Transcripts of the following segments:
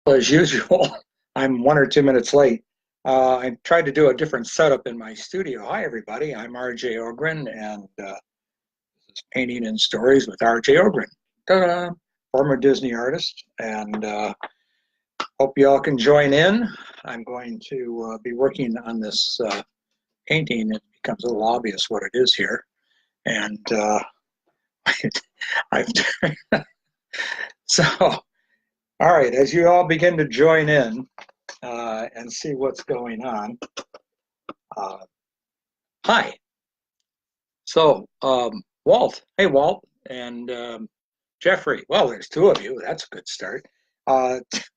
As usual, I'm 1 or 2 minutes late. I tried to do a different setup in my studio. Hi, everybody. I'm RJ Ogren, and this is Painting and Stories with RJ Ogren. Ta-da! Former Disney artist, and hope you all can join in. I'm going to be working on this painting. It becomes a little obvious what it is here, and I've so. All right, as you all begin to join in and see what's going on. Uh, Hi. So, Walt. Hey, Walt. And Jeffrey. Well, there's two of you. That's a good start.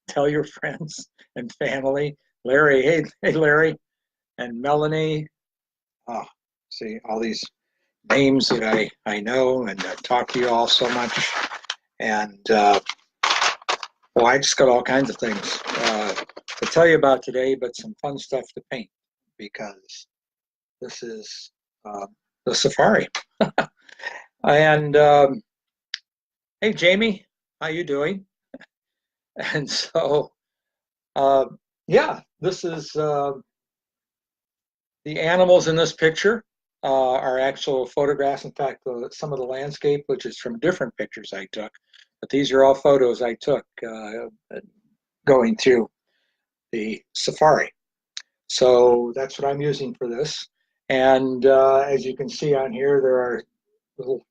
Tell your friends and family. Larry. Hey, Larry. And Melanie. Oh, see, all these names that I know and talk to you all so much. And, well, I just got all kinds of things to tell you about today, but some fun stuff to paint because this is the safari. And hey, Jamie, how you doing? And so, uh, yeah, this is the animals in this picture are actual photographs. In fact, some of the landscape, which is from different pictures I took, but these are all photos I took going through the safari. So that's what I'm using for this. And as you can see on here, there are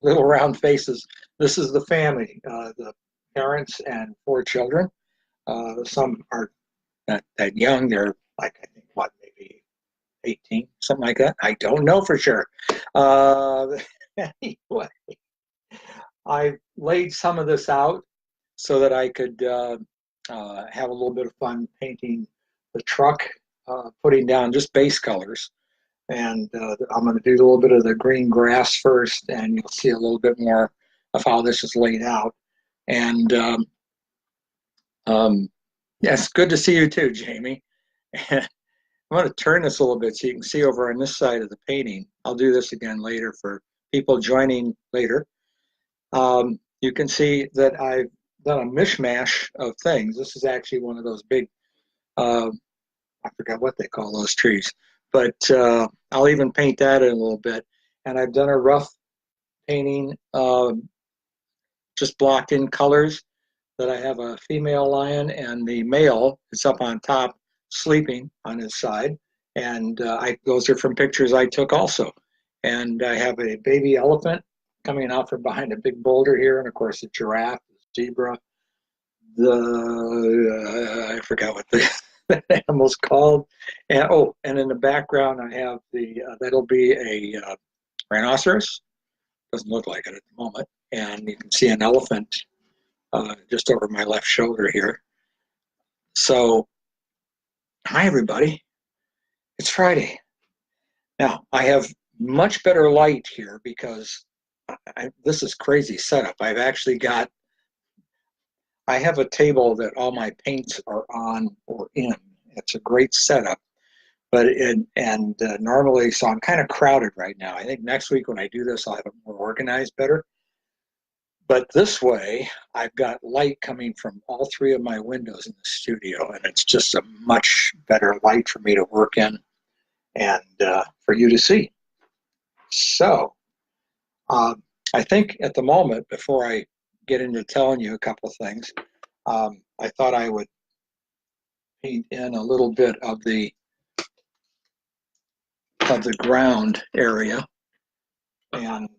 little round faces. This is the family, the parents and 4 children. Some are not that young. They're like, I think, what, maybe 18, something like that. I don't know for sure. Anyway, I laid some of this out so that I could have a little bit of fun painting the truck, putting down just base colors. And I'm going to do a little bit of the green grass first, and you'll see a little bit more of how this is laid out. And yes, good to see you too, Jamie. And I'm going to turn this a little bit so you can see over on this side of the painting. I'll do this again later for people joining later. You can see that I've done a mishmash of things. This is actually one of those big, I forgot what they call those trees, but I'll even paint that in a little bit. And I've done a rough painting, just blocked in colors, that I have a female lion and the male is up on top sleeping on his side. And those are from pictures I took also. And I have a baby elephant coming out from behind a big boulder here, and of course a giraffe, zebra, I forgot what the animal's called. And and in the background I have that'll be a rhinoceros. Doesn't look like it at the moment. And you can see an elephant just over my left shoulder here. So, hi everybody. It's Friday. Now, I have much better light here because this is crazy setup. I have a table that all my paints are on or in. It's a great setup, but normally, so I'm kind of crowded right now. I think next week when I do this, I'll have it more organized better. But this way, I've got light coming from all 3 of my windows in the studio, and it's just a much better light for me to work in and for you to see. So I think at the moment, before I get into telling you a couple of things, I thought I would paint in a little bit of the ground area, and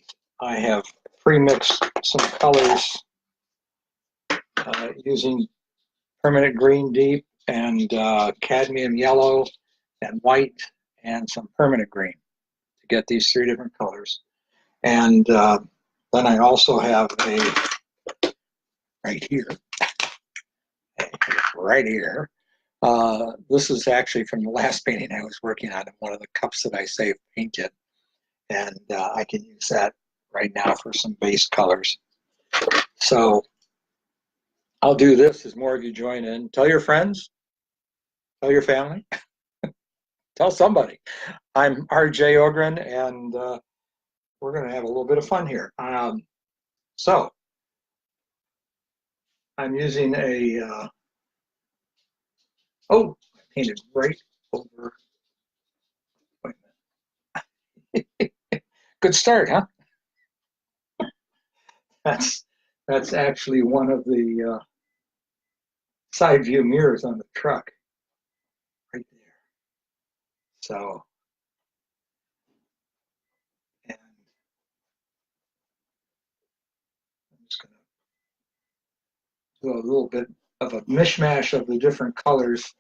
I have pre-mixed some colors using permanent green deep and cadmium yellow and white and some permanent green to get these 3 different colors. And then I also have right here, this is actually from the last painting I was working on in one of the cups that I saved paint in. And I can use that right now for some base colors. So I'll do this as more of you join in. Tell your friends, tell your family, tell somebody. I'm RJ Ogren, and we're going to have a little bit of fun here. So I'm using a Oh, I painted right over. Wait a minute. Good start, huh? That's that's actually one of the side view mirrors on the truck right there. So, and I'm just going to do a little bit of a mishmash of the different colors.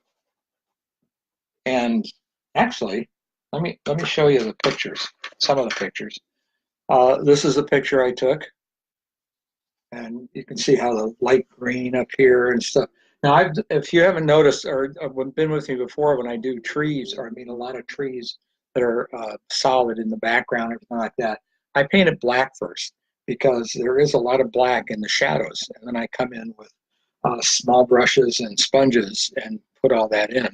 And actually, let me show you the pictures. Some of the pictures. This is a picture I took, and you can see how the light green up here and stuff. Now, if you haven't noticed or been with me before, when I do trees, or I mean a lot of trees that are solid in the background, everything like that, I paint it black first because there is a lot of black in the shadows, and then I come in with small brushes and sponges and put all that in.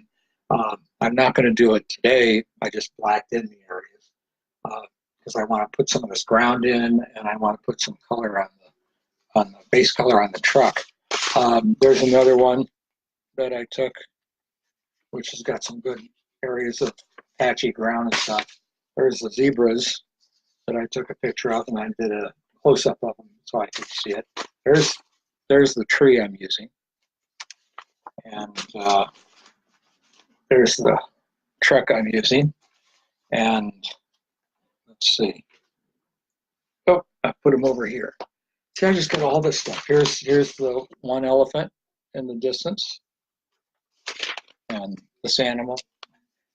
I'm not going to do it today. I just blacked in the areas because I want to put some of this ground in, and I want to put some color on the base color on the truck. There's another one that I took, which has got some good areas of patchy ground and stuff. There's the zebras that I took a picture of, and I did a close-up of them so I could see it. There's the tree I'm using, and there's the truck I'm using, and let's see. Oh, I put them over here. See, I just got all this stuff. Here's the one elephant in the distance, and this animal.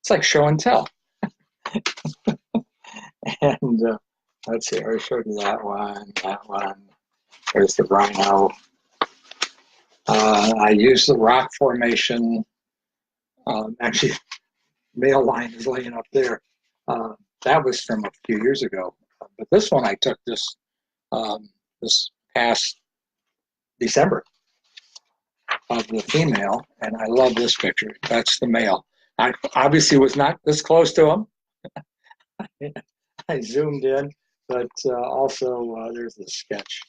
It's like show and tell. And let's see, I already showed you that one, that one. There's the rhino. I use the rock formation. Actually, male line is laying up there. That was from a few years ago. But this one I took this past December of the female, and I love this picture. That's the male. I obviously was not this close to him. I zoomed in, but also there's the sketch.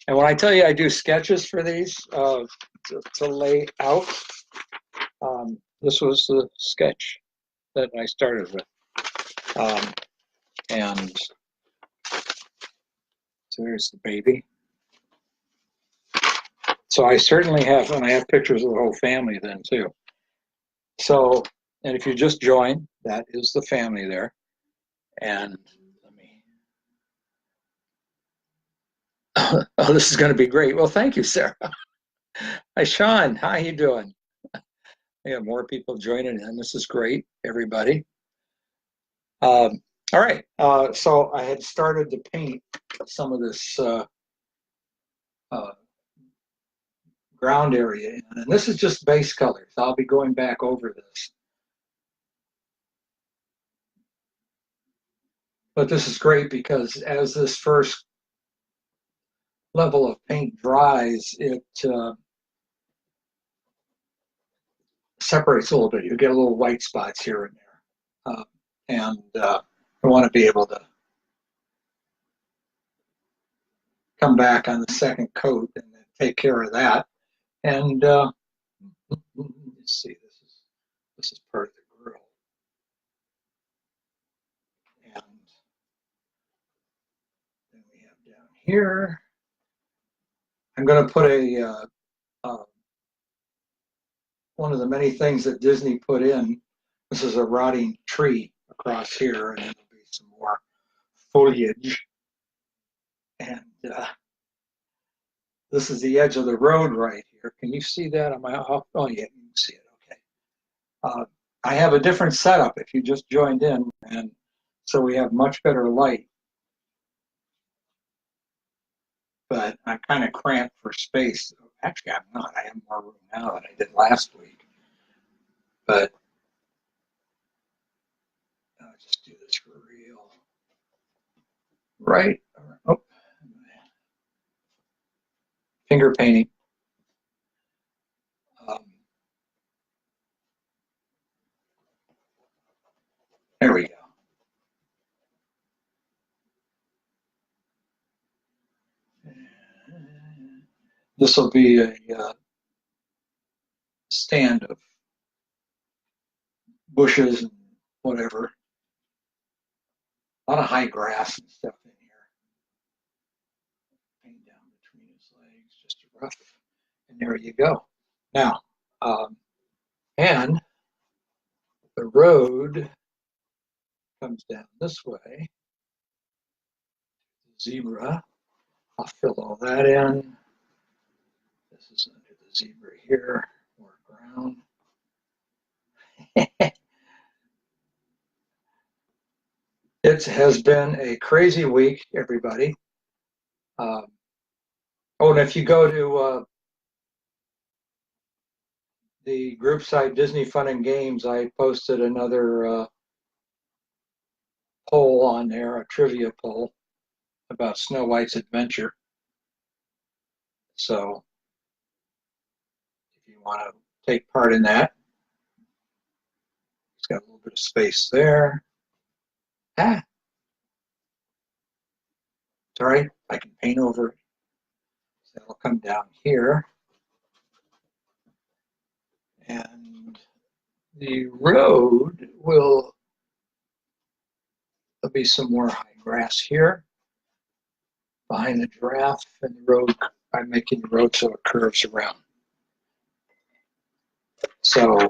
And when I tell you I do sketches for these to lay out, this was the sketch that I started with. And so there's the baby. So I certainly have, and I have pictures of the whole family then too. So, and if you just join, that is the family there. And let me, oh, this is going to be great. Well, thank you, Sarah. Hi, Sean. How you doing? We have more people joining in. This is great, everybody. All right. So I had started to paint some of this uh, ground area in, and this is just base colors. I'll be going back over this. But this is great because as this first level of paint dries, it separates a little bit. You get a little white spots here and there. And I want to be able to come back on the second coat and then take care of that. And let's see, this is part of the grill. And then we have down here, I'm going to put one of the many things that Disney put in. This is a rotting tree across here, and there'll be some more foliage. And this is the edge of the road right here. Can you see that? Am I off? Oh, yeah, you can see it. Okay. I have a different setup if you just joined in, and so we have much better light. But I'm kind of cramped for space. Actually, I'm not. I have more room now than I did last week. But I'll just do this for real. Right. Oh, finger painting. Um, there we go. This will be a stand of bushes and whatever. A lot of high grass and stuff in here. Paint down between his legs, just rough. And there you go. Now, and the road comes down this way. Zebra. I'll fill all that in. This is under the zebra here, more ground. It has been a crazy week, everybody. Oh, and if you go to the group site Disney Fun and Games, I posted another poll on there, a trivia poll about Snow White's adventure. So if you want to take part in that, it's got a little bit of space there. Ah, it's all right. I can paint over it. So that'll come down here. And the road will, there'll be some more high grass here behind the giraffe, and the road, I'm making the road so it curves around. So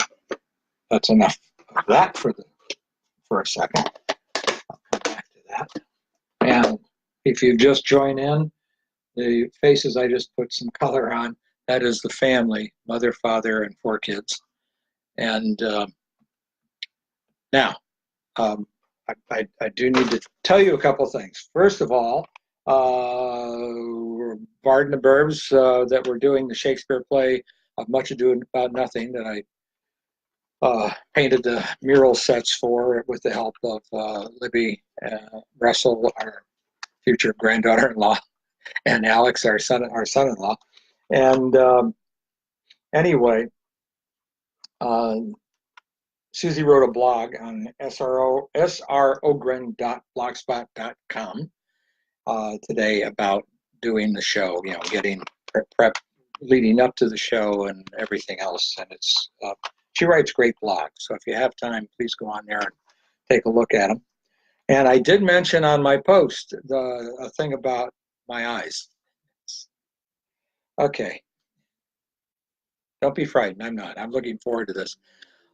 that's enough of that for a second. I'll come back to that. And if you just join in, the faces I just put some color on, that is the family, mother, father, and 4 kids. And now, I do need to tell you a couple things. First of all, Bard and the Burbs that were doing the Shakespeare play of Much Ado About Nothing that I painted the mural sets for with the help of Libby Russell, our future granddaughter-in-law, and Alex, our son-in-law. And anyway, Susie wrote a blog on srogren.blogspot.com today about doing the show, you know, getting prep leading up to the show and everything else. And it's she writes great blogs. So if you have time, please go on there and take a look at them. And I did mention on my post a thing about my eyes. Okay. Don't be frightened. I'm not. I'm looking forward to this.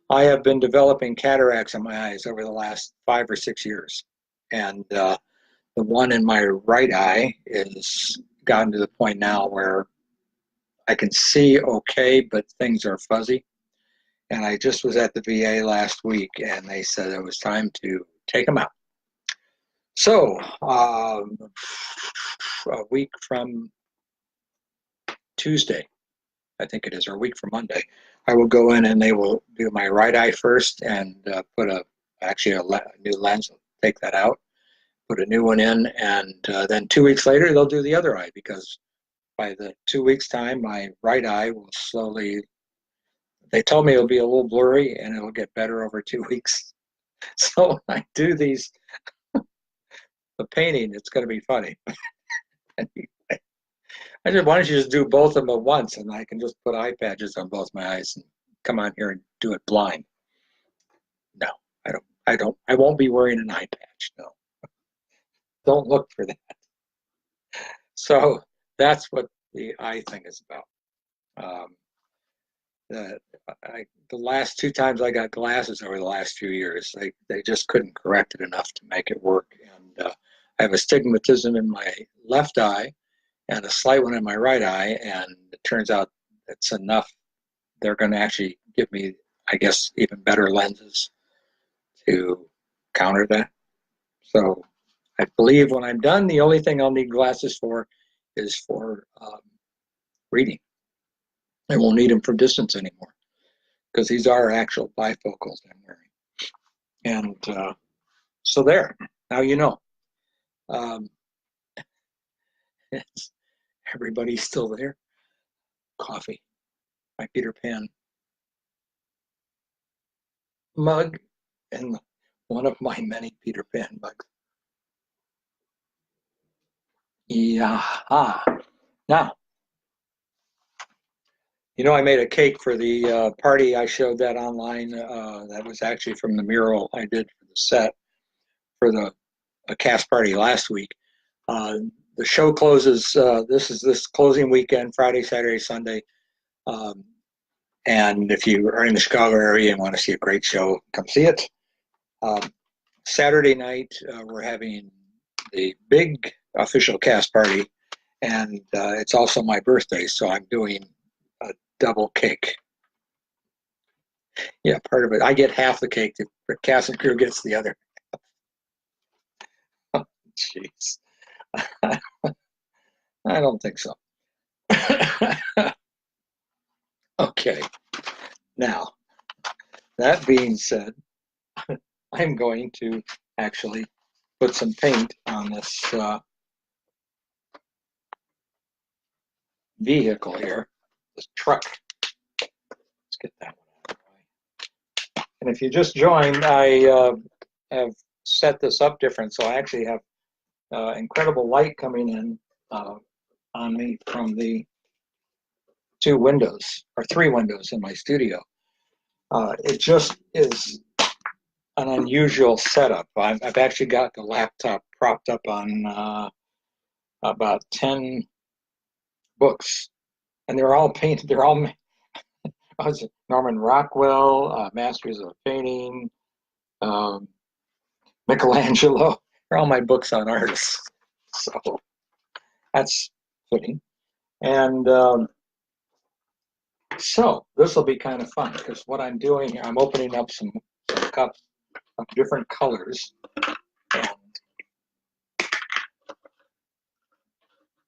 I have been developing cataracts in my eyes over the last 5 or 6 years. And the one in my right eye is gotten to the point now where I can see okay, but things are fuzzy. And I just was at the VA last week, and they said it was time to take them out. So a week from Tuesday, I think it is, or a week from Monday, I will go in and they will do my right eye first and put actually a new lens, take that out, put a new one in, and then 2 weeks later they'll do the other eye, because by the 2 weeks time my right eye will slowly, they told me it'll be a little blurry and it'll get better over 2 weeks. So when I do these, the painting, it's going to be funny. I said, why don't you just do both of them at once, and I can just put eye patches on both my eyes and come on here and do it blind. No, I won't be wearing an eye patch. No, don't look for that. So that's what the eye thing is about. The last 2 times I got glasses over the last few years, they just couldn't correct it enough to make it work. And I have astigmatism in my left eye and a slight one in my right eye, and it turns out it's enough. They're going to actually give me, I guess, even better lenses to counter that. So I believe when I'm done, the only thing I'll need glasses for is for reading. I won't need them from distance anymore, because these are actual bifocals I'm wearing. And so there, now you know. Everybody's still there. Coffee, my Peter Pan mug, and one of my many Peter Pan mugs. Yeah. Now, You know, I made a cake for the party. I showed that online. That was actually from the mural I did for the set for the a cast party last week. Uh, the show closes. This is this closing weekend, Friday, Saturday, Sunday. Um, and if you are in the Chicago area and want to see a great show, come see it. Um, Saturday night, we're having the big official cast party, and it's also my birthday, so I'm doing a double cake. Yeah, part of it. I get half the cake. The cast and crew gets the other. Jeez, I don't think so. Okay, now that being said, I'm going to actually put some paint on this vehicle here, this truck. Let's get that one out of the way. And if you just joined, I have set this up different, so I actually have incredible light coming in on me from the two windows, or three windows in my studio. It just is an unusual setup. I've actually got the laptop propped up on about 10 books, and they're all painted. They're all Norman Rockwell, Masters of Painting, um, Michelangelo. They're all my books on artists. So that's fitting. And so this will be kind of fun because what I'm doing here, I'm opening up some cups of different colors, and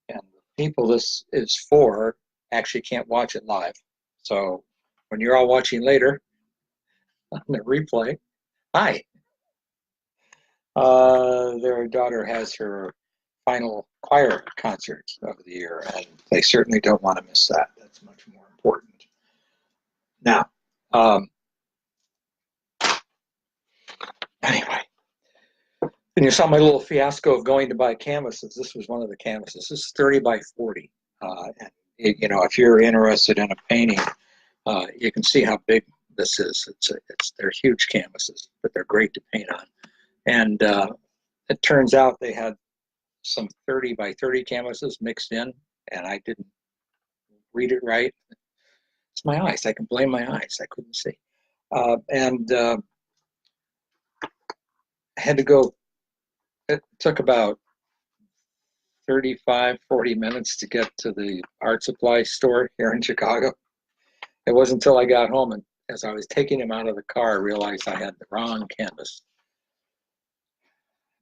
the people this is for actually can't watch it live. So when you're all watching later on the replay, hi. Their daughter has her final choir concert of the year, and they certainly don't want to miss that. That's much more important. Now, anyway, and you saw my little fiasco of going to buy canvases. This was one of the canvases. This is 30 by 40. And you know, if you're interested in a painting, you can see how big this is. They're huge canvases, but they're great to paint on. And it turns out they had some 30 by 30 canvases mixed in, and I didn't read it right. It's my eyes. I can blame my eyes. I couldn't see. And had to go. It took about 35, 40 minutes to get to the art supply store here in Chicago. It wasn't until I got home and as I was taking him out of the car, I realized I had the wrong canvas.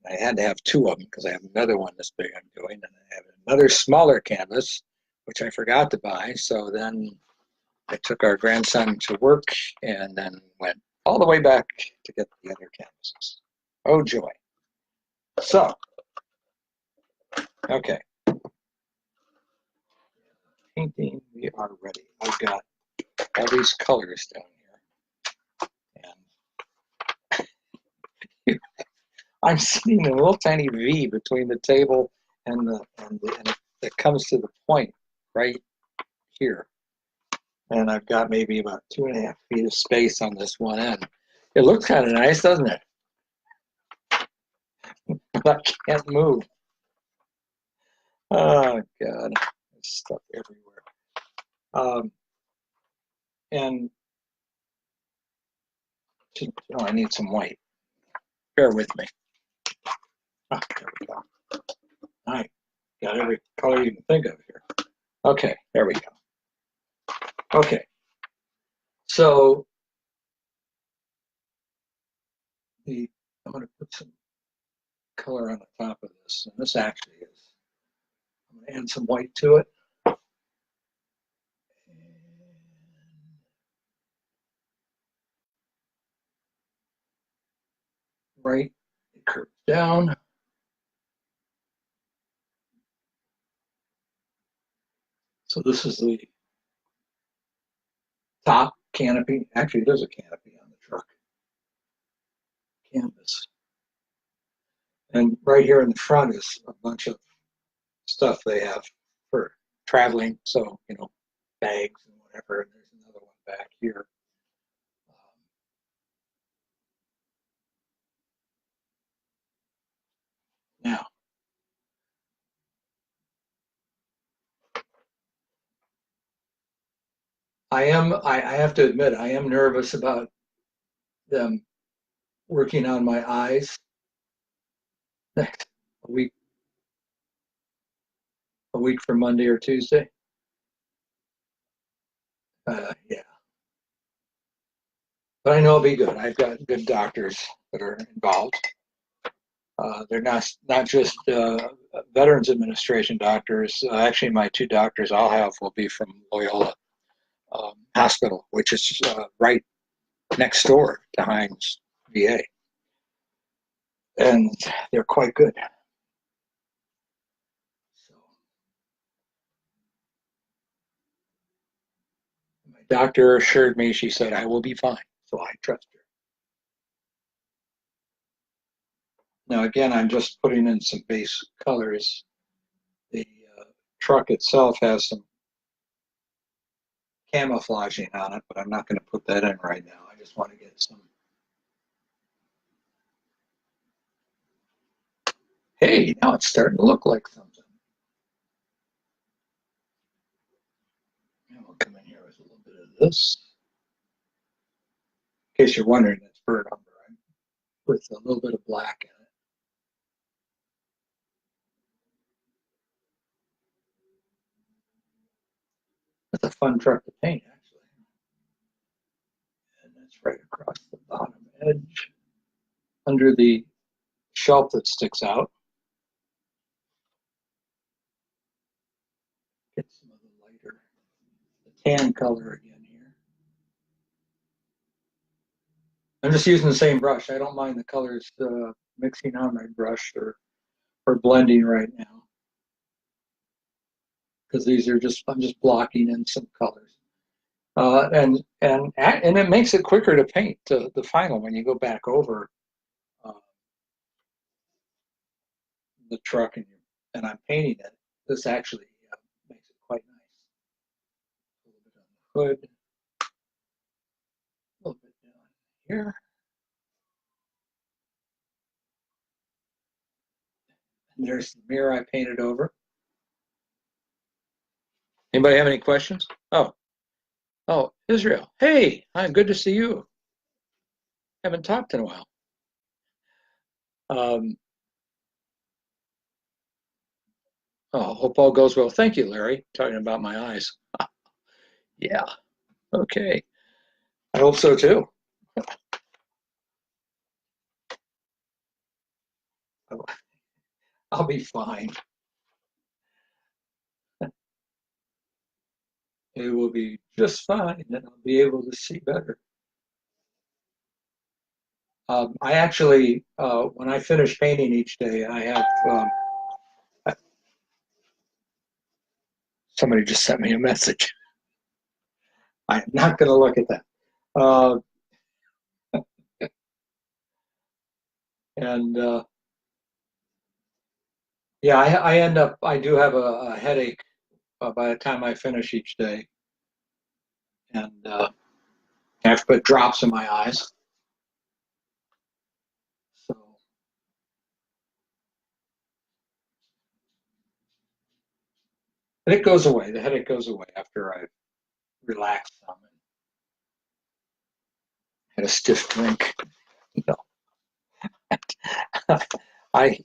I had to have two of them because I have another one this big I'm doing, and I have another smaller canvas, which I forgot to buy. So then I took our grandson to work and then went all the way back to get the other canvases. Oh, joy. So, okay. Painting, we are ready. I've got all these colors down here. And I'm sitting in a little tiny V between the table and it comes to the point right here. And I've got maybe about 2.5 feet of space on this one end. It looks kind of nice, doesn't it? But I can't move. Oh, God. There's stuff everywhere. And oh, I need some white. Bear with me. Oh, there we go. All right. Got every color you can think of here. Okay, there we go. Okay. So I'm going to put some color on the top of this. And this actually is, I'm going to add some white to it. Right, it curves down. So this is the top canopy. Actually, there's a canopy on the truck. Canvas. And right here in the front is a bunch of stuff they have for traveling. So, you know, bags and whatever. And there's another one back here. Now, I have to admit, I am nervous about them working on my eyes next a week, a week from Monday or Tuesday. Yeah, but I know it'll be good. I've got good doctors that are involved. They're not just Veterans Administration doctors. Actually, my two doctors I'll have will be from Loyola Hospital, which is right next door to Hines VA, and they're quite good. So my doctor assured me, she said, I will be fine. So I trust her. Now, again, I'm just putting in some base colors. The truck itself has some camouflaging on it, but I'm not going to put that in right now. I just want to get some. Hey, now it's starting to look like something. And we'll come in here with a little bit of this. In case you're wondering, that's bird umber, right? With a little bit of black in it. It's a fun truck to paint, actually. And that's right across the bottom edge, under the shelf that sticks out. Get some of the lighter, the tan color again here. I'm just using the same brush. I don't mind the colors mixing on my brush or blending right now, because these are just, I'm just blocking in some colors. And it makes it quicker to paint the final when you go back over uh, the truck and I'm painting it. This actually makes it quite nice. A little bit on the hood, a little bit down here. And there's the mirror I painted over. Anybody have any questions? Oh, Israel. Hey, hi, good to see you. Haven't talked in a while. Um, oh, hope all goes well. Thank you, Larry. Talking about my eyes. Yeah, okay. I hope so too. I'll be fine. It will be just fine, and I'll be able to see better. I actually, when I finish painting each day, I have somebody just sent me a message. I'm not going to look at that. Uh, and yeah, I end up, I do have a headache by the time I finish each day, and I have to put drops in my eyes. So, but it goes away. The headache goes away after I relax some and had a stiff drink. No, I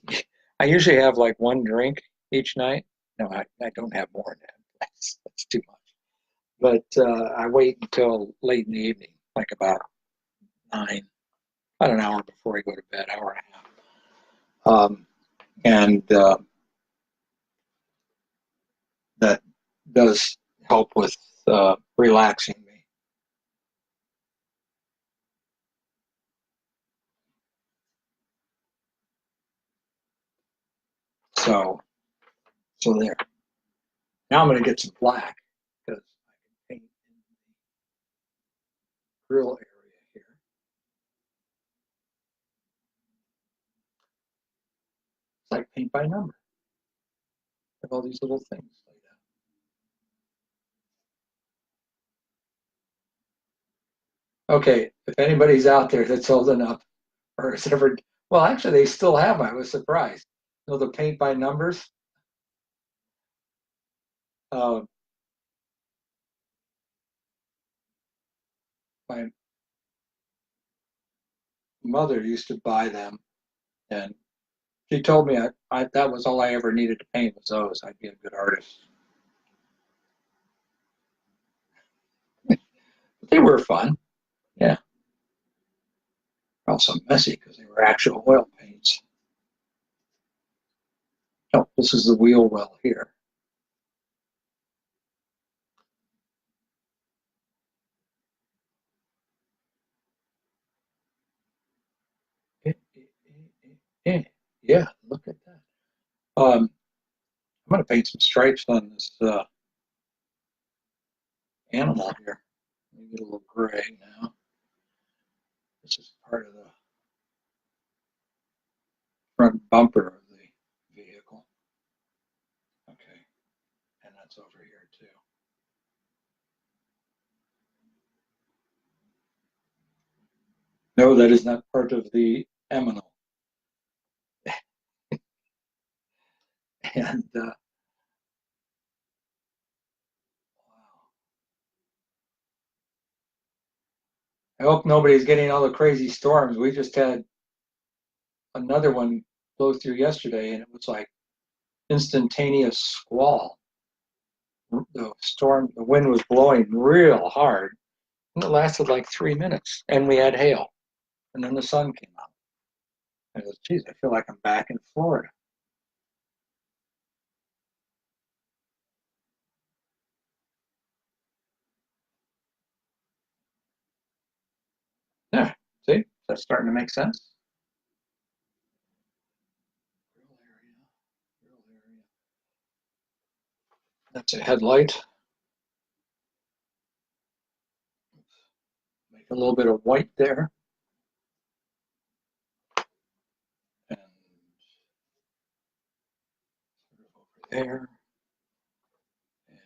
I usually have like one drink each night. No, I don't have more than that. That's too much. But I wait until late in the evening, like about 9, about an hour before I go to bed, hour and a half. And that does help with relaxing me. So, so there. Now I'm going to get some black because I can paint in the grill area here. It's like paint by number. Have all these little things laid Okay, if anybody's out there that's old enough or has ever, well, actually, they still have them. I was surprised. You know, the paint by numbers. Uh, my mother used to buy them, and she told me that was all I ever needed to paint was those. I'd be a good artist. But they were fun. Yeah, also messy because they were actual oil paints. Oh, this is the wheel well here. Yeah, look at that. I'm going to paint some stripes on this animal here. Let me get a little gray now. This is part of the front bumper of the vehicle. Okay, and that's over here too. No, that is not part of the eminal. And I hope nobody's getting all the crazy storms. We just had another one blow through yesterday, and it was like instantaneous squall. The storm, the wind was blowing real hard, and it lasted like 3 minutes. And we had hail, and then the sun came out. I was, geez, I feel like I'm back in Florida. Yeah, see, that's starting to make sense. Real area, real area. That's a headlight. Make a little bit of white there, and over there. And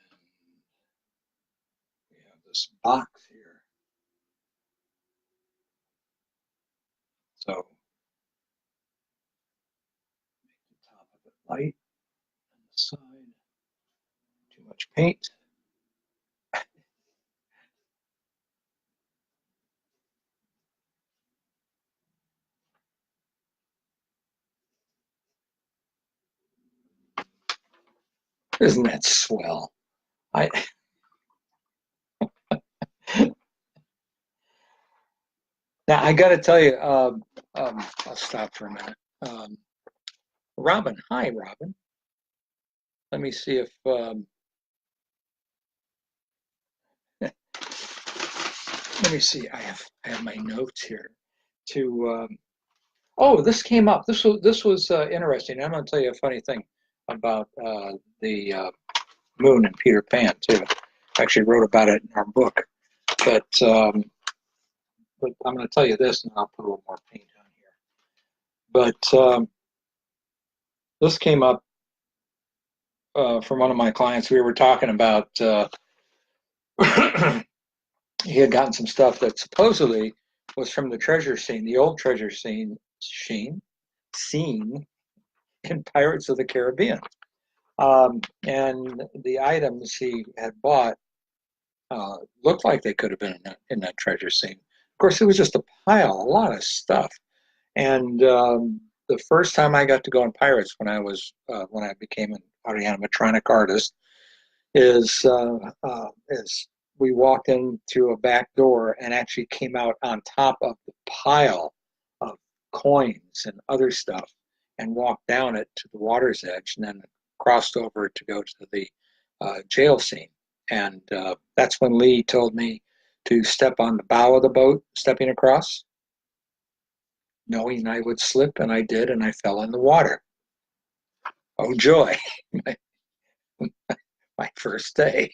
we have this box here. So make the top of it light on the side. Too much paint. Isn't that swell? I Now I got to tell you. I'll stop for a minute. Robin, hi, Robin. Let me see if let me see. I have my notes here. To oh, this came up. This was interesting. I'm going to tell you a funny thing about the moon and Peter Pan too. I actually wrote about it in our book. But but I'm going to tell you this, and I'll put a little more paint on here. But this came up from one of my clients. We were talking about he had gotten some stuff that supposedly was from the treasure scene, the old treasure scene in Pirates of the Caribbean. And the items he had bought looked like they could have been in that treasure scene. Of course, it was just a lot of stuff. And the first time I got to go on Pirates when I became an animatronic artist is we walked in through a back door and actually came out on top of the pile of coins and other stuff and walked down it to the water's edge and then crossed over to go to the jail scene. And that's when Lee told me to step on the bow of the boat, stepping across, knowing I would slip, and I did, and I fell in the water. Oh, joy. my, my first day.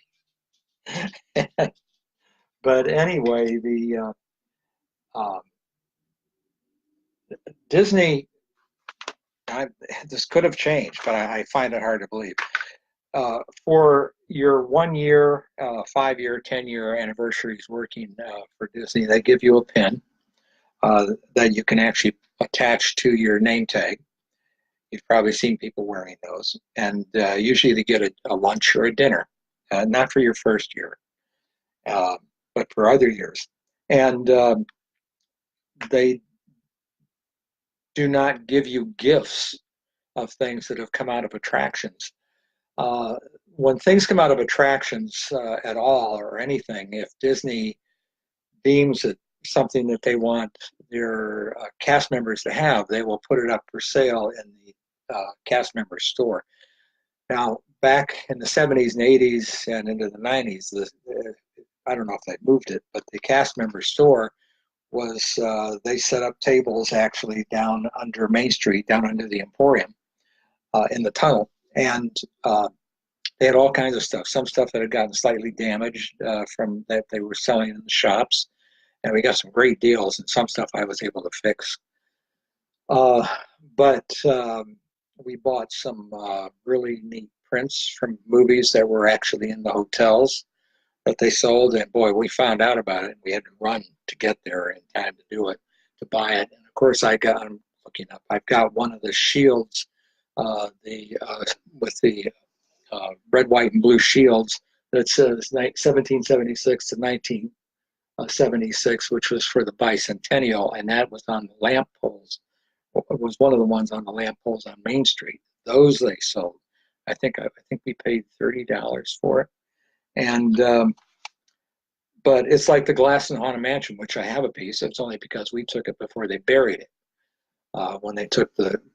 But anyway, the um, Disney, I, this could have changed, but I find it hard to believe. for your 1 year, 5 year, 10 year anniversaries working for Disney, they give you a pin that you can actually attach to your name tag. You've probably seen people wearing those. And usually they get a lunch or a dinner, not for your first year, uh, but for other years. And they do not give you gifts of things that have come out of attractions. When things come out of attractions at all or anything, if Disney deems it something that they want their cast members to have, they will put it up for sale in the cast member store. Now, back in the 70s and 80s and into the 90s, I don't know if they moved it, but the cast member store was, they set up tables actually down under Main Street, down under the Emporium in the tunnel. And they had all kinds of stuff. Some stuff that had gotten slightly damaged from that they were selling in the shops. And we got some great deals, and some stuff I was able to fix. But we bought some really neat prints from movies that were actually in the hotels that they sold. And boy, we found out about it. We had to run to get there in time to do it, to buy it. And of course, I'm looking up. I've got one of the shields, with the red, white, and blue shields that says 1776 to 1976, which was for the bicentennial, and that was on the lamp poles. It was one of the ones on the lamp poles on Main Street. Those they sold. I think we paid $30 for it, and but it's like the glass in Haunted Mansion, which I have a piece. It's only because we took it before they buried it. When they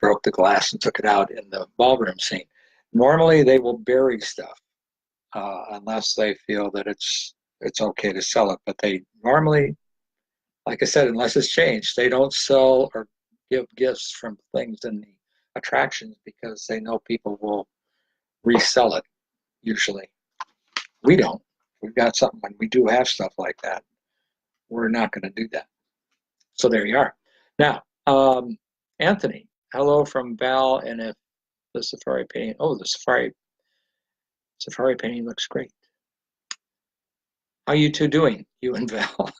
broke the glass and took it out in the ballroom scene. Normally they will bury stuff unless they feel that it's okay to sell it. But they normally, like I said, unless it's changed, they don't sell or give gifts from things in the attractions because they know people will resell it usually. We don't. We've got something when we do have stuff like that. We're not going to do that. So there you are. Now, Anthony, hello from Val, and if the safari painting, the safari painting looks great. How you two doing, you and Val?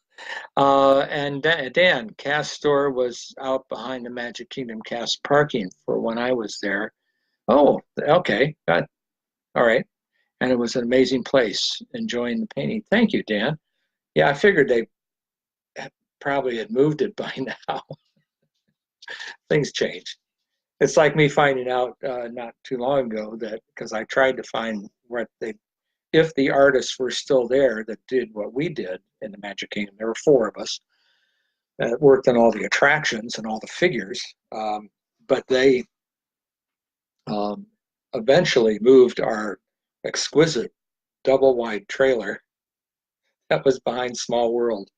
And Dan, Cast Store was out behind the Magic Kingdom Cast parking for when I was there. Oh, okay, got all right. And it was an amazing place, enjoying the painting. Thank you, Dan. Yeah, I figured they probably had moved it by now. Things change. It's like me finding out not too long ago that, because I tried to find if the artists were still there that did what we did in the Magic Kingdom. There were 4 of us that worked on all the attractions and all the figures, but they eventually moved our exquisite double-wide trailer that was behind Small World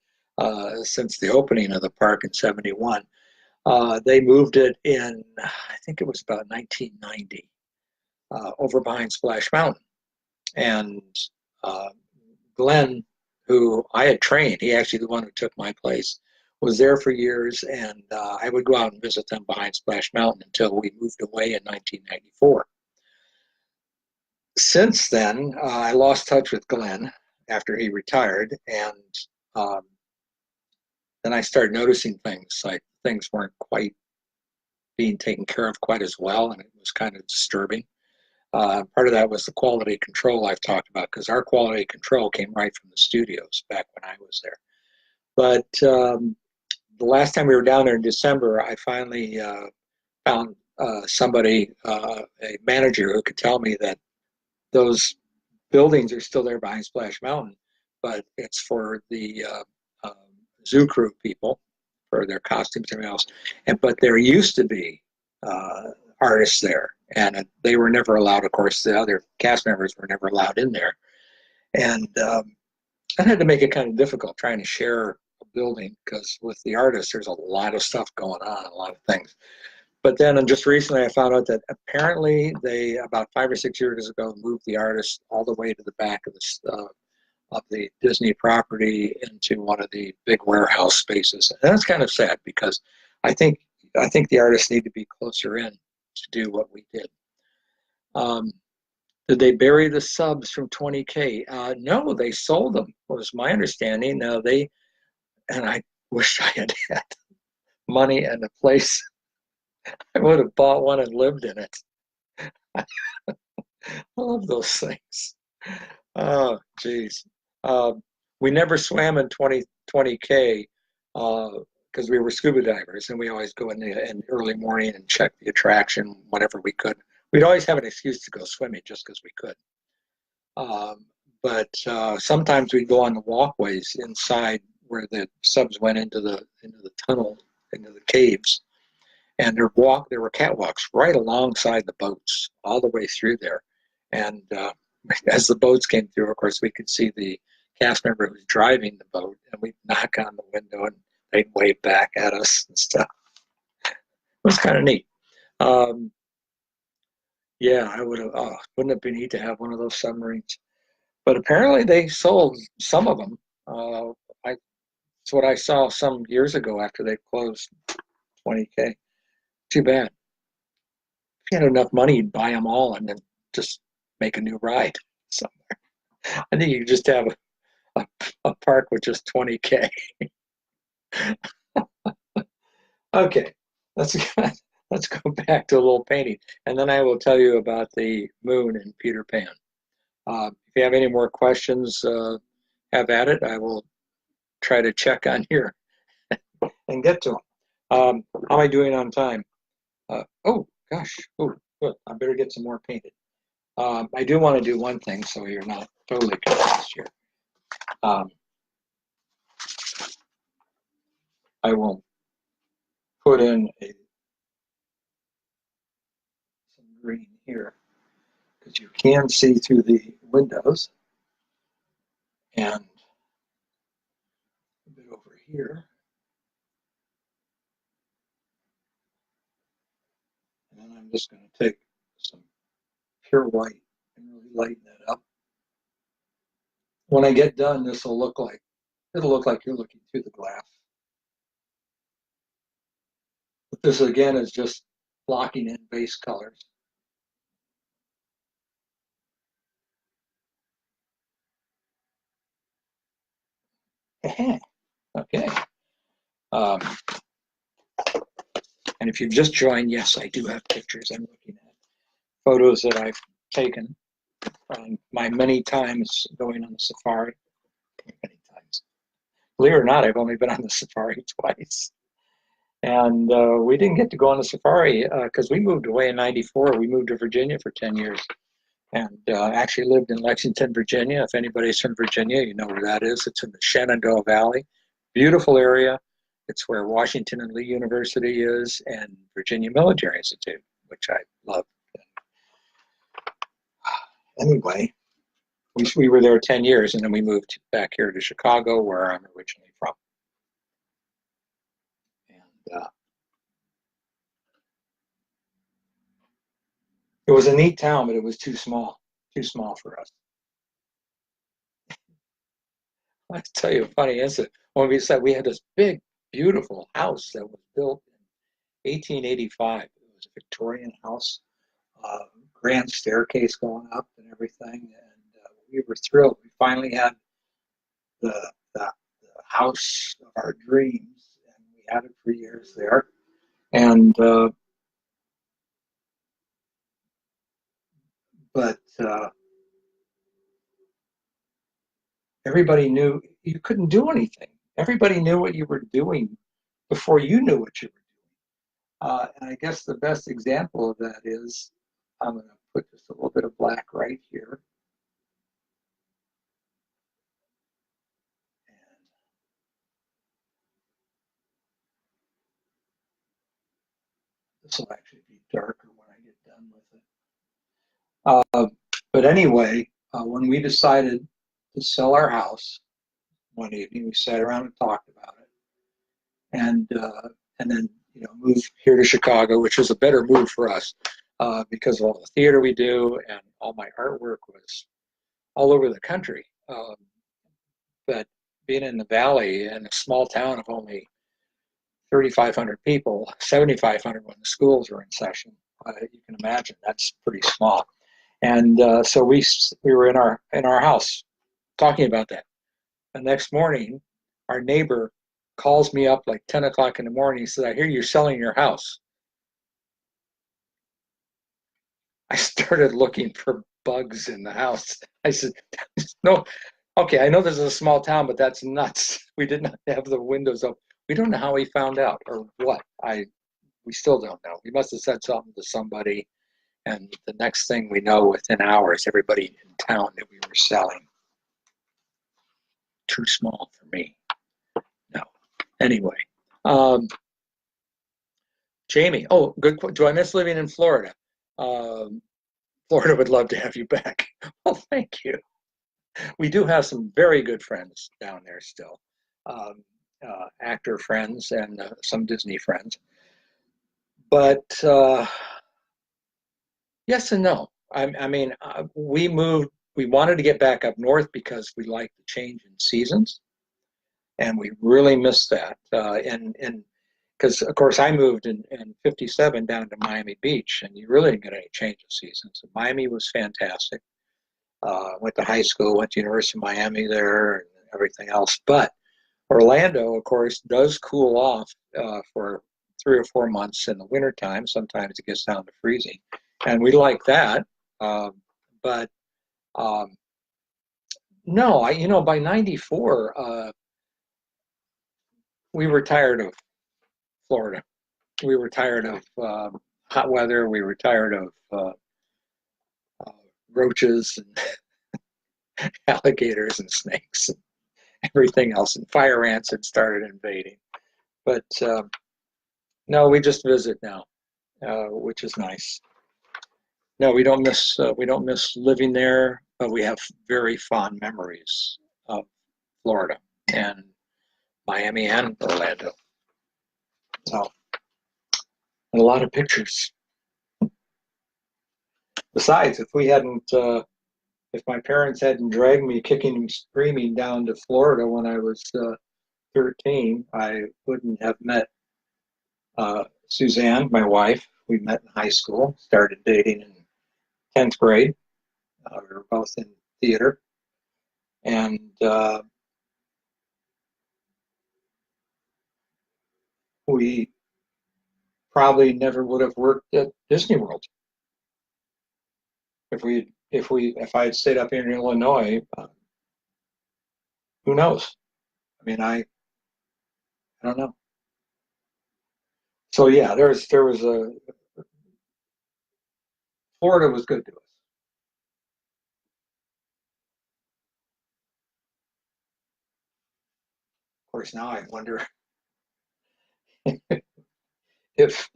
since the opening of the park in '71. They moved it in, I think it was about 1990, over behind Splash Mountain. And Glenn, who I had trained, he actually the one who took my place, was there for years, and I would go out and visit them behind Splash Mountain until we moved away in 1994. Since then, I lost touch with Glenn after he retired, and then I started noticing things like things weren't quite being taken care of quite as well, and it was kind of disturbing. Part of that was the quality control I've talked about, because our quality control came right from the studios back when I was there. But the last time we were down there in December, I finally found somebody, a manager, who could tell me that those buildings are still there behind Splash Mountain, but it's for the zoo crew people, for their costumes and everything else. But there used to be artists there, and they were never allowed. Of course, the other cast members were never allowed in there, and that had to make it kind of difficult trying to share a building, because with the artists, there's a lot of stuff going on, a lot of things. But then just recently, I found out that apparently they, about 5 or 6 years ago, moved the artists all the way to the back of the Disney property into one of the big warehouse spaces. And that's kind of sad, because I think the artists need to be closer in to do what we did. Did they bury the subs from 20K? No, they sold them, was my understanding. And I wish I had had money and a place. I would have bought one and lived in it. I love those things. Oh, geez. We never swam in 20K because we were scuba divers, and we always go in the early morning and check the attraction whenever we could. We'd always have an excuse to go swimming just because we could. But sometimes we'd go on the walkways inside where the subs went into the tunnel, into the caves, and there were catwalks right alongside the boats all the way through there. And as the boats came through, of course, we could see the cast member who was driving the boat, and we'd knock on the window and they'd wave back at us and stuff. It was kind of neat. Yeah, I would have. Oh, wouldn't it be neat to have one of those submarines? But apparently they sold some of them. It's what I saw some years ago after they closed 20K. Too bad. If you had enough money, you'd buy them all and then just make a new ride somewhere. I think you could just have a park with just 20K. Okay, let's let's go back to a little painting, and then I will tell you about the moon and Peter Pan. If you have any more questions, have at it. I will try to check on here and get to them. How am I doing on time? Oh, gosh. Oh, good. I better get some more painted. I do want to do one thing so you're not totally confused here. I will put in some green here because you can see through the windows, and a bit over here. And then I'm just going to take some pure white and really lighten it up. When I get done, it'll look like you're looking through the glass. But this again is just blocking in base colors. Okay. And if you've just joined, yes, I do have pictures. I'm looking at photos that I've taken my many times going on the safari. Many times. Believe it or not, I've only been on the safari twice. And we didn't get to go on the safari because we moved away in '94. We moved to Virginia for 10 years and actually lived in Lexington, Virginia. If anybody's from Virginia, you know where that is. It's in the Shenandoah Valley. Beautiful area. It's where Washington and Lee University is and Virginia Military Institute, which I love. Anyway, we were there 10 years, and then we moved back here to Chicago, where I'm originally from. And it was a neat town, but it was too small for us. I'll tell you a funny incident. When we said we had this big, beautiful house that was built in 1885. It was a Victorian house, grand staircase going up and everything. And we were thrilled. We finally had the house of our dreams, and we had it for years there. And but everybody knew you couldn't do anything. Everybody knew what you were doing before you knew what you were doing. And I guess the best example of that is I'm going to put just a little bit of black right here. This will actually be darker when I get done with it. But anyway, when we decided to sell our house one evening, we sat around and talked about it, and then moved here to Chicago, which was a better move for us because of all the theater we do and all my artwork was all over the country. But being in the valley in a small town of only 3,500 people, 7,500 when the schools were in session, you can imagine that's pretty small. And so we were in our house talking about that. The next morning, our neighbor calls me up like 10 o'clock in the morning. He says, "I hear you're selling your house." I started looking for bugs in the house. I said, "No, okay, I know this is a small town, but that's nuts. We did not have the windows up." We don't know how he found out or what. We still don't know. We must have said something to somebody, and the next thing we know, within hours, everybody in town that we were selling. Too small for me. No. Anyway, um, Jamie. Oh, good. Do I miss living in Florida? Um, Florida would love to have you back. Well, thank you. We do have some very good friends down there still, um, actor friends and some Disney friends. But yes and no. I mean, we moved. We wanted to get back up north because we like the change in seasons, and we really missed that. And because of course I moved in '57 down to Miami Beach, and you really didn't get any change of seasons. And Miami was fantastic. Went to high school, went to University of Miami there, and everything else. But Orlando, of course, does cool off for 3 or 4 months in the wintertime. Sometimes it gets down to freezing, and we like that. Uh, but no, by '94, we were tired of Florida. We were tired of hot weather. We were tired of uh, roaches and alligators and snakes and everything else. And fire ants had started invading. But no, we just visit now, which is nice. No, we don't miss living there, but we have very fond memories of Florida and Miami and Orlando. So, and a lot of pictures. Besides, if my parents hadn't dragged me kicking and screaming down to Florida when I was 13, I wouldn't have met Suzanne, my wife. We met in high school, started dating in 10th grade. We were both in theater. And we probably never would have worked at Disney World if I had stayed up here in Illinois. Who knows? I mean, I don't know. So yeah, there was a Florida was good to us. Of course, now I wonder if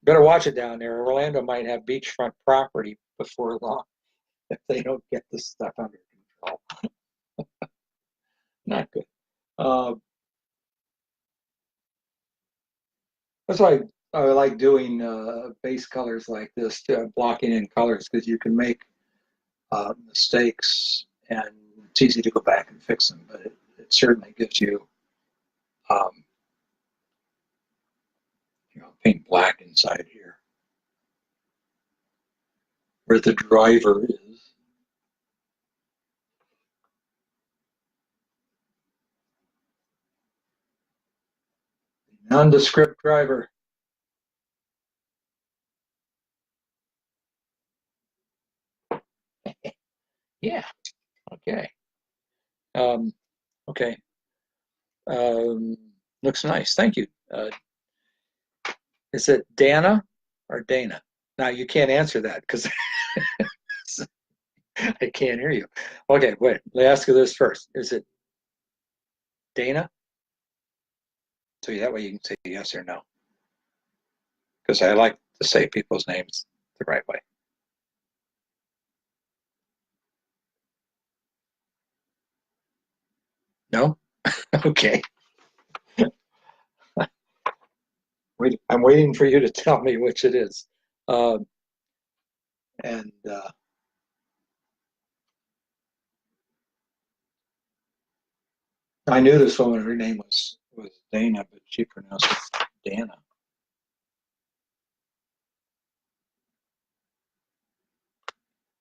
better watch it down there. Orlando might have beachfront property before long if they don't get this stuff under control. Not good. Uh, that's why I like doing base colors like this, blocking in colors, because you can make mistakes and it's easy to go back and fix them. But it certainly gives you, um, paint black inside here where the driver is. Nondescript driver. Yeah. Okay. Um, okay. Um, Looks nice. Thank you. Is it Dana or Dana? Now you can't answer that because I can't hear you. Okay, wait. Let me ask you this first. Is it Dana? So that way you can say yes or no. Because I like to say people's names the right way. No? Okay. Wait, I'm waiting for you to tell me which it is. Um, and I knew this woman, her name was Dana, but she pronounced it Dana.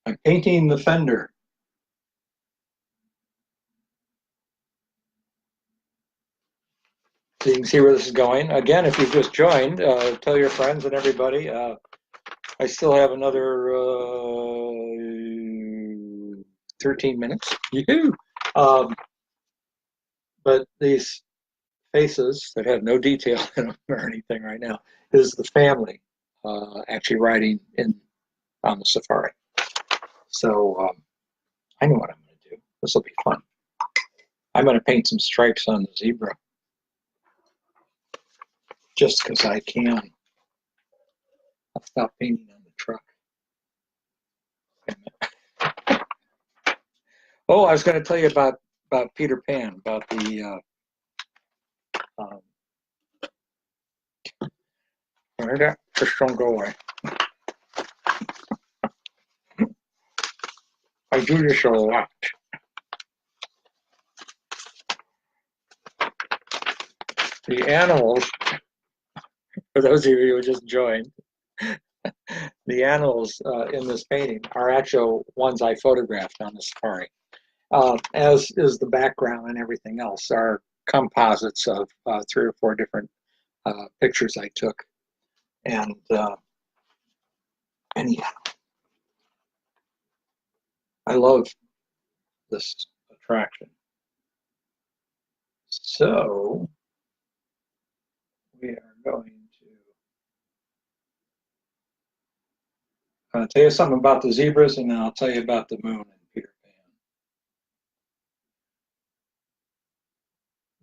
I'm painting the fender. So you can see where this is going. Again, if you've just joined, tell your friends and everybody. I still have another 13 minutes. Yoo-hoo! But these faces that have no detail in them or anything right now is the family actually riding in on the safari. So I know what I'm going to do. This will be fun. I'm going to paint some stripes on the zebra just because I can. I'll stop painting on the truck. Oh, I was going to tell you about Peter Pan, about the just don't go away. I do this a lot. The animals, for those of you who just joined, the animals in this painting are actual ones I photographed on the safari, as is the background and everything else are composites of 3 or 4 different pictures I took. And anyhow, I love this attraction. So we are going to tell you something about the zebras, and then I'll tell you about the moon and Peter Pan.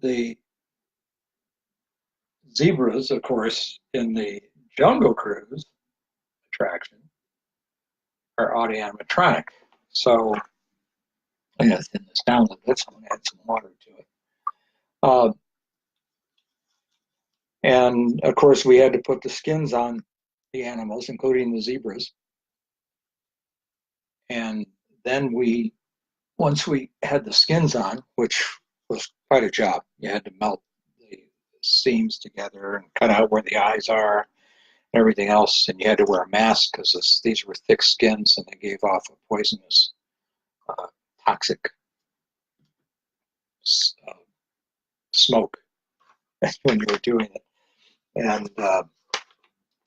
The zebras, of course, in the Jungle Cruise attraction are audio-animatronic. So I'm going to thin this down a little bit, so I'm going to add some water to it. And of course, we had to put the skins on the animals, including the zebras. And then once we had the skins on, which was quite a job, you had to melt the seams together and cut out where the eyes are and everything else. And you had to wear a mask because these were thick skins and they gave off a poisonous, toxic smoke when you were doing it. And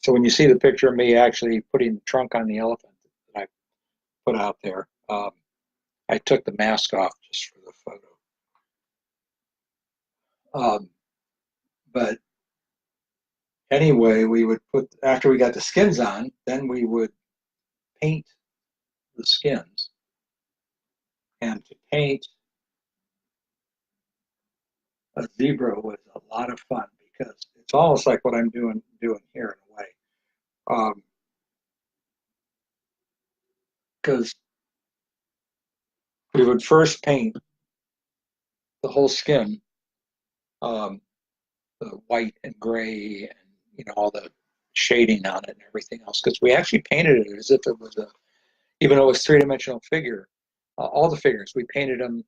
so when you see the picture of me actually putting the trunk on the elephant that I put out there, I took the mask off just for the photo. But anyway, we would put, after we got the skins on, then we would paint the skins. And to paint a zebra was a lot of fun because it's almost like what I'm doing here in a way. Because we would first paint the whole skin, the white and gray and all the shading on it and everything else, because we actually painted it as if it was even though it was 3-dimensional figure, all the figures, we painted them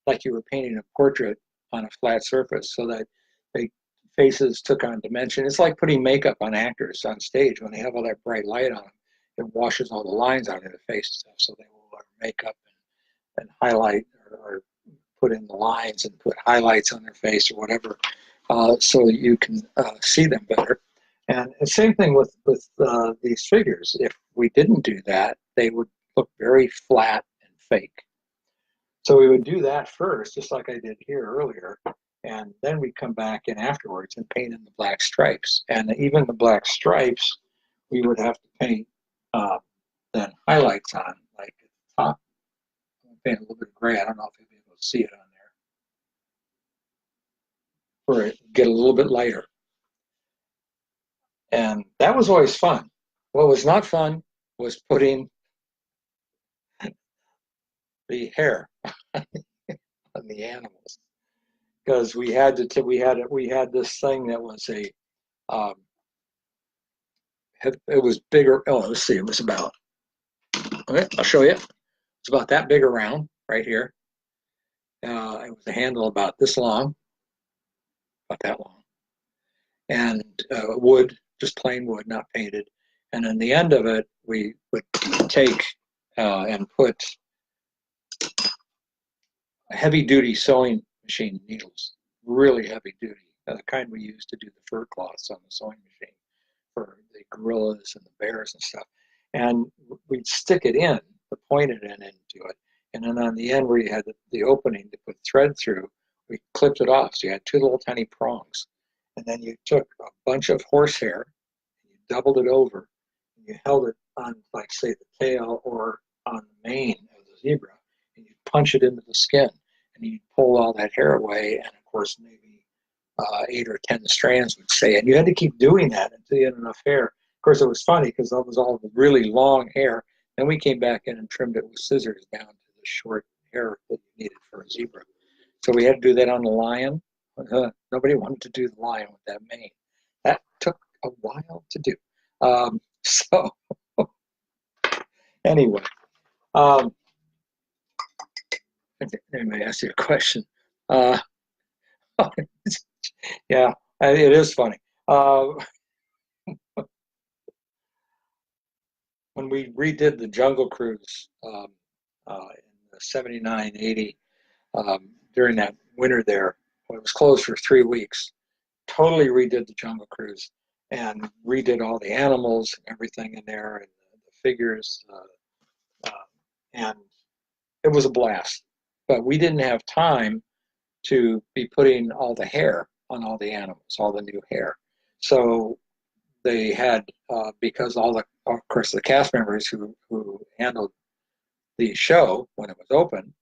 like you were painting a portrait on a flat surface so that the faces took on dimension. It's like putting makeup on actors on stage when they have all that bright light on them. It washes all the lines out of the face and stuff, so they will wear makeup and highlight or put in the lines and put highlights on their face or whatever, so you can see them better. And the same thing with these figures. If we didn't do that, they would look very flat and fake. So we would do that first, just like I did here earlier, and then we come back in afterwards and paint in the black stripes. And even the black stripes, we would have to paint then highlights on, like at the top. I'm going to paint a little bit of gray. I don't know if you'll be able to see it on there, for it to get a little bit lighter. And that was always fun. What was not fun was putting the hair on the animals, because we had this thing that was it was bigger. Oh, let's see, it was about, okay, I'll show you. It's about that big around right here. It was a handle about this long, about that long, and wood, just plain wood, not painted. And then the end of it, we would take and put heavy-duty sewing machine needles, really heavy-duty, the kind we use to do the fur cloths on the sewing machine for the gorillas and the bears and stuff. And we'd stick it in, the pointed end into it, and then on the end where you had the opening to put thread through, we clipped it off. So you had two little tiny prongs. And then you took a bunch of horsehair, and you doubled it over, and you held it on, like, say, the tail or on the mane of the zebra, and you punch it into the skin, and you pull all that hair away, and of course, maybe 8 or 10 strands would stay. And you had to keep doing that until you had enough hair. Of course, it was funny because that was all the really long hair. Then we came back in and trimmed it with scissors down to the short hair that you needed for a zebra. So we had to do that on the lion. Nobody wanted to do the lion with that mane. That took a while to do. So anyway, let me ask you a question. Yeah, it is funny. When we redid the Jungle Cruise in 79, 80, during that winter there, when it was closed for 3 weeks, totally redid the Jungle Cruise and redid all the animals and everything in there and the figures. And it was a blast. But we didn't have time to be putting all the hair on all the animals, all the new hair. So they had, because of course, the cast members who handled the show when it was open,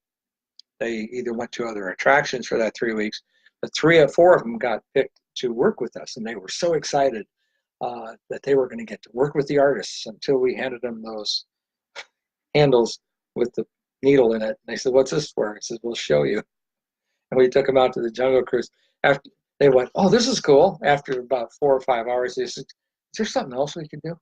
they either went to other attractions for that 3 weeks, but 3 or 4 of them got picked to work with us, and they were so excited that they were going to get to work with the artists until we handed them those handles with the needle in it. And they said, "What's this for?" I said, "We'll show you." And we took them out to the Jungle Cruise. After they went, "Oh, this is cool." After about 4 or 5 hours, they said, "Is there something else we can do?"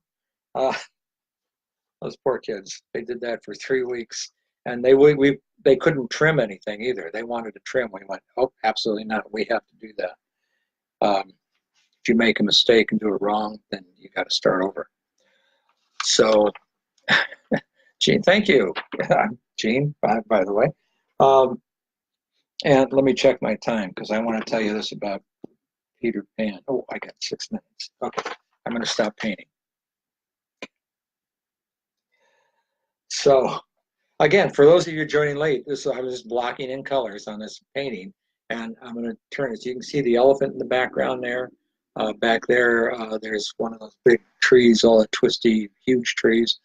Those poor kids. They did that for 3 weeks, and they couldn't trim anything either. They wanted to trim. We went, "Oh, absolutely not. We have to do that. If you make a mistake and do it wrong, then you got to start over." So, Gene, thank you. Gene, by the way. And let me check my time because I want to tell you this about Peter Pan. Oh, I got 6 minutes. Okay, I'm going to stop painting. So, again, for those of you joining late, I was just blocking in colors on this painting, and I'm going to turn it. So you can see the elephant in the background there. Back there, there's one of those big trees, all the twisty, huge trees,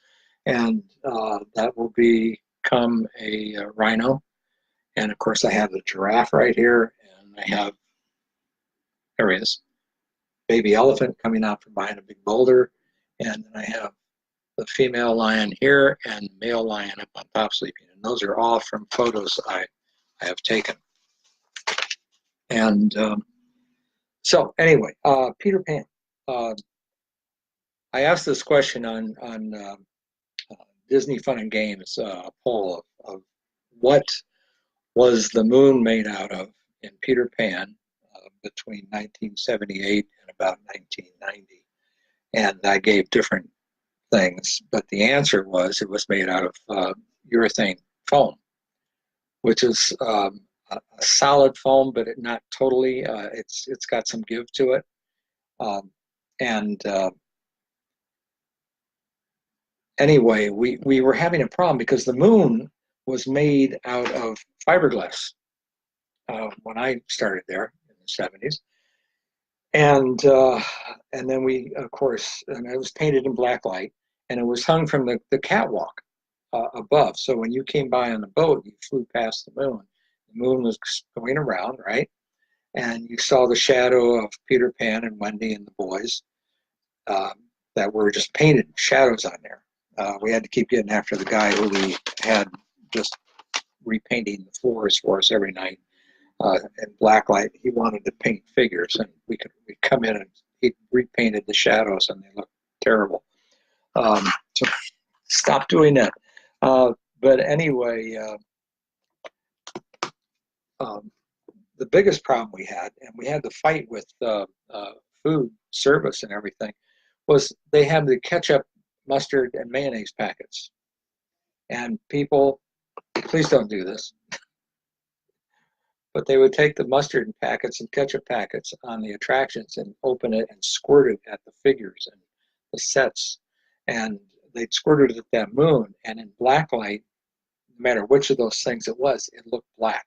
and that will become a rhino. And of course, I have the giraffe right here, and I have, there he is, baby elephant coming out from behind a big boulder, and then I have the female lion here and male lion up on top sleeping. And those are all from photos I have taken. And so anyway, Peter Pan. I asked this question on Disney Fun and Games poll of what was the moon made out of in Peter Pan between 1978 and about 1990. And I gave different things, but the answer was it was made out of urethane foam, which is a solid foam, but not totally. It's got some give to it, and anyway, we were having a problem because the moon was made out of fiberglass when I started there in the 70s. And then we, of course, and it was painted in black light, and it was hung from the catwalk above. So when you came by on the boat, you flew past the moon. The moon was going around, right? And you saw the shadow of Peter Pan and Wendy and the boys that were just painted shadows on there. We had to keep getting after the guy who we had just repainting the floors for us every night. In black light, he wanted to paint figures, and we'd come in and he repainted the shadows, and they looked terrible. So stop doing that. But anyway, the biggest problem we had, and we had to fight with food service and everything, was they had the ketchup, mustard, and mayonnaise packets. And people, please don't do this, but they would take the mustard packets and ketchup packets on the attractions and open it and squirt it at the figures and the sets. And they'd squirt it at that moon. And in black light, no matter which of those things it was, it looked black.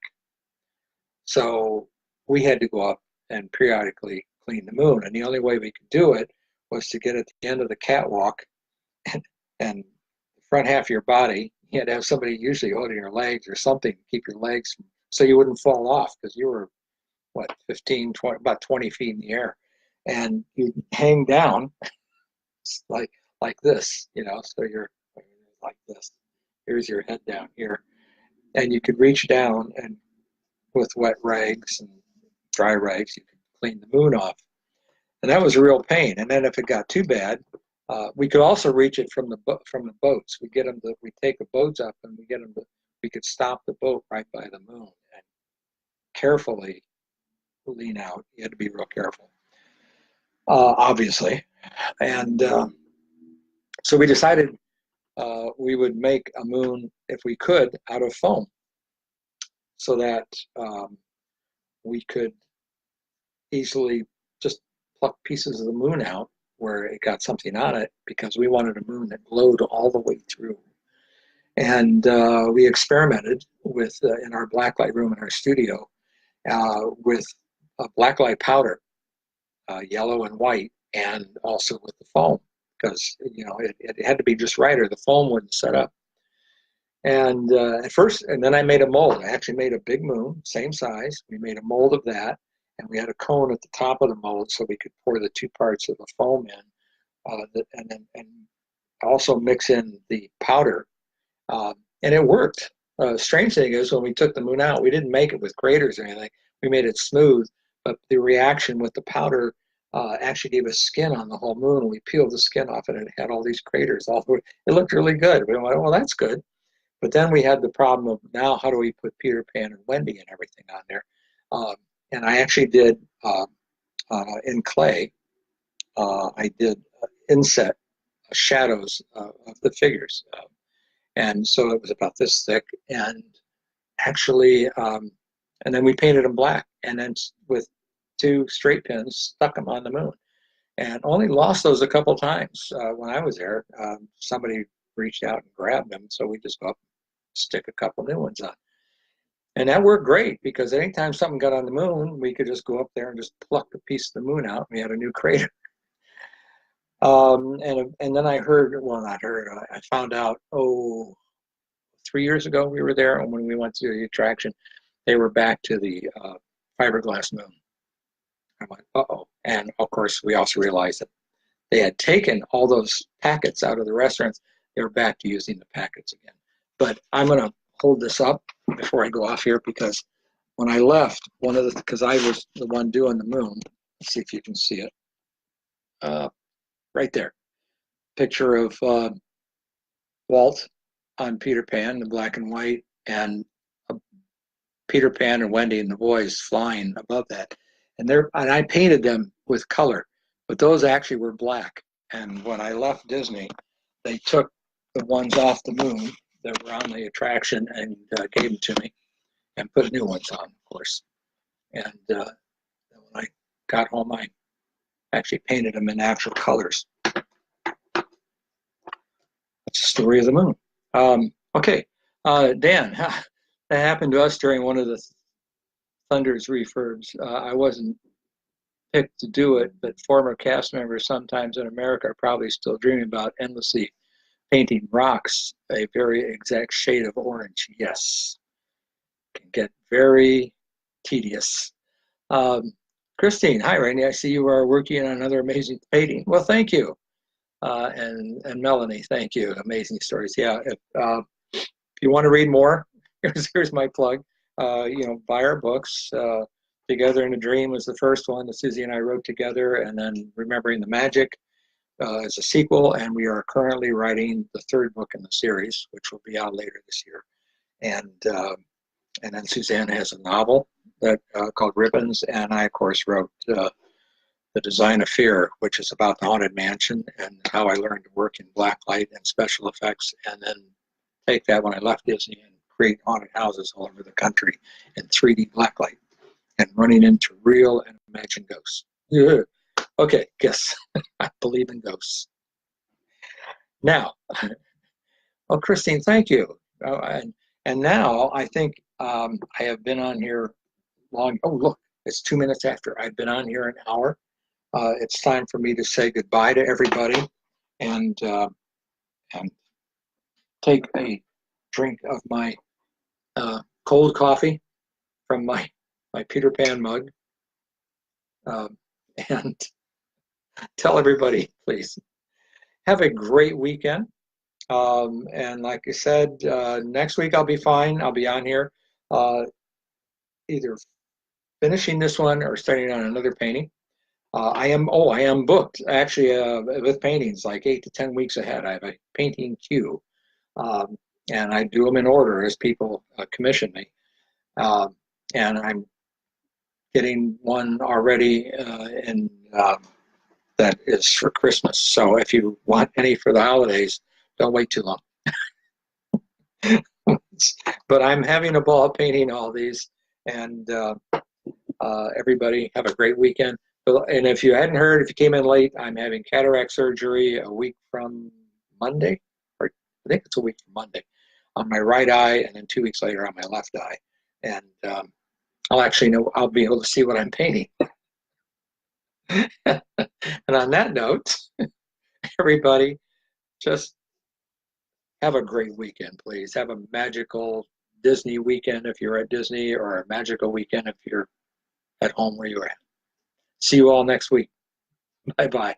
So we had to go up and periodically clean the moon. And the only way we could do it was to get at the end of the catwalk and the front half of your body. You had to have somebody usually holding your legs or something to keep your legs so you wouldn't fall off, because you were, what, 15, 20, about 20 feet in the air. And you hang down like this, you know, so you're like this. Here's your head down here. And you could reach down and with wet rags and dry rags, you could clean the moon off. And that was a real pain. And then if it got too bad, we could also reach it from the boats. We take the boats up and we could stop the boat right by the moon and carefully lean out. You had to be real careful, obviously. And so we decided we would make a moon, if we could, out of foam, so that we could easily just pluck pieces of the moon out where it got something on it, because we wanted a moon that glowed all the way through. And we experimented with, in our blacklight room in our studio, with blacklight powder, yellow and white, and also with the foam, because it had to be just right or the foam wouldn't set up. And at first, and then I made a mold. I actually made a big moon, same size. We made a mold of that, and we had a cone at the top of the mold so we could pour the two parts of the foam in, and also mix in the powder, and it worked. Strange thing is, when we took the moon out, we didn't make it with craters or anything. We made it smooth, but the reaction with the powder actually gave us skin on the whole moon. We peeled the skin off, and it had all these craters all the way. It looked really good. We went, well, that's good. But then we had the problem of, now how do we put Peter Pan and Wendy and everything on there? And I actually did, in clay, I did inset shadows of the figures. And so it was about this thick. And actually, and then we painted them black. And then with 2 straight pins, stuck them on the moon. And only lost those a couple times when I was there. Somebody reached out and grabbed them. So we just go up, stick a couple new ones on. And that worked great, because anytime something got on the moon, we could just go up there and just pluck a piece of the moon out. We had a new crater. And then I heard, well, not heard, I found out, 3 years ago we were there, and when we went to the attraction, they were back to the fiberglass moon. I'm like, uh-oh. And of course, we also realized that they had taken all those packets out of the restaurants. They were back to using the packets again. But I'm going to hold this up before I go off here, because when I left, because I was the one doing the moon, let's see if you can see it. Right there. Picture of Walt on Peter Pan, the black and white, and Peter Pan and Wendy and the boys flying above that. And I painted them with color, but those actually were black. And when I left Disney, they took the ones off the moon that were on the attraction and gave them to me, and put new ones on, of course. And when I got home, I actually painted them in actual colors. That's the story of the moon. Okay, Dan, that happened to us during one of the Thunder's refurbs. I wasn't picked to do it, but former cast members sometimes in America are probably still dreaming about endlessly painting rocks a very exact shade of orange. Yes, it can get very tedious. Christine, hi, Rainey. I see you are working on another amazing painting. Well, thank you. And Melanie, thank you. Amazing stories. Yeah, if you want to read more, here's my plug. Buy our books. Together in a Dream was the first one that Susie and I wrote together, and then Remembering the Magic is a sequel, and we are currently writing the 3rd book in the series, which will be out later this year. And then Suzanne has a novel that called Ribbons, and I, of course, wrote The Design of Fear, which is about the Haunted Mansion and how I learned to work in black light and special effects, and then take that when I left Disney and create haunted houses all over the country in 3D blacklight and running into real and imagined ghosts. Yeah. Okay, yes, I believe in ghosts. Now, well, Christine, thank you. And now I think I have been on here long. Oh, look, it's 2 minutes after. I've been on here an hour. It's time for me to say goodbye to everybody and take a drink of my cold coffee from my Peter Pan mug and tell everybody, please, have a great weekend. And like I said, next week I'll be fine. I'll be on here either finishing this one or starting on another painting. I am booked actually with paintings like 8 to 10 weeks ahead. I have a painting queue, and I do them in order as people commission me. And I'm getting one already in that is for Christmas. So if you want any for the holidays, don't wait too long. But I'm having a ball painting all these, and everybody have a great weekend. And if you hadn't heard, if you came in late, I'm having cataract surgery a week from Monday, or I think it's a week from Monday, on my right eye, and then 2 weeks later on my left eye. And I'll be able to see what I'm painting. And on that note, everybody, just have a great weekend, please. Have a magical Disney weekend if you're at Disney, or a magical weekend if you're at home where you're at. See you all next week. Bye-bye.